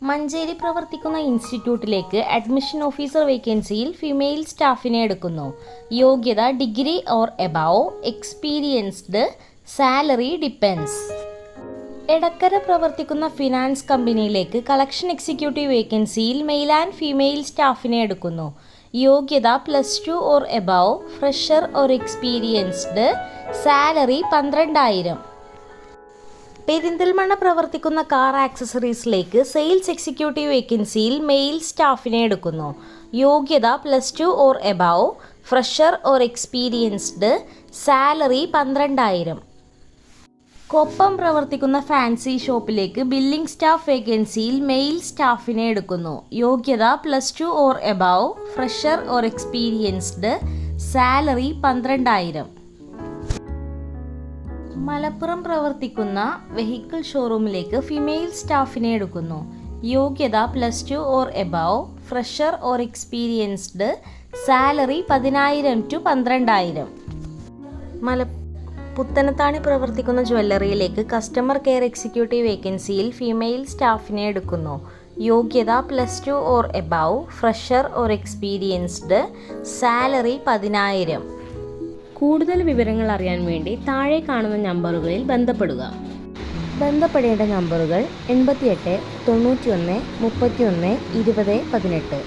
മഞ്ചേരി പ്രവർത്തിക്കുന്ന ഇൻസ്റ്റിറ്റ്യൂട്ടിലേക്ക് admission officer വേക്കൻസിയിൽ ഫീമെയിൽ സ്റ്റാഫിനെ എടുക്കുന്നു. യോഗ്യത degree or above, experienced, salary depends. Edakkara പ്രവർത്തിക്കുന്ന ഫിനാൻസ് കമ്പനിയിലേക്ക് കളക്ഷൻ എക്സിക്യൂട്ടീവ് വേക്കൻസിയിൽ മെയിൽ ആൻഡ് ഫീമെയിൽ സ്റ്റാഫിനെ എടുക്കുന്നു. യോഗ്യത +2 or above, fresher or experienced, salary 12,000. Perinthalmanna പ്രവർത്തിക്കുന്ന കാർ ആക്സസറീസിലേക്ക് സെയിൽസ് എക്സിക്യൂട്ടീവ് വേക്കൻസിയിൽ മെയിൽ സ്റ്റാഫിനെ എടുക്കുന്നു. യോഗ്യത +2 or above, fresher or experienced, salary 12,000. Koppam പ്രവർത്തിക്കുന്ന ഫാൻസി ഷോപ്പിലേക്ക് ബില്ലിംഗ് സ്റ്റാഫ് വേക്കൻസിയിൽ മെയിൽ സ്റ്റാഫിനെ എടുക്കുന്നു. യോഗ്യത +2 or above, fresher or experienced, salary 12,000. Malappuram പ്രവർത്തിക്കുന്ന വെഹിക്കിൾ ഷോറൂമിലേക്ക് ഫീമെയിൽ സ്റ്റാഫിനെ എടുക്കുന്നു. യോഗ്യത +2 or above, fresher or experienced, salary 10,000 to 12,000. Puthanathani പ്രവർത്തിക്കുന്ന ജ്വല്ലറിയിലേക്ക് കസ്റ്റമർ കെയർ എക്സിക്യൂട്ടീവ് വേക്കൻസിയിൽ ഫീമെയിൽ സ്റ്റാഫിനെ എടുക്കുന്നു. യോഗ്യത +2 or above, fresher or experienced, salary 10,000. കൂടുതൽ വിവരങ്ങൾ അറിയാൻ വേണ്ടി താഴെ കാണുന്ന നമ്പറുകളിൽ ബന്ധപ്പെടുക. ബന്ധപ്പെടേണ്ട നമ്പറുകൾ 88 91 31 20 18,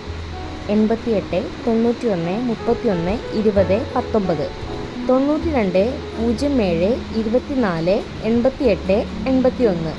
88 91 31 20 19, 92 07 24 88 81.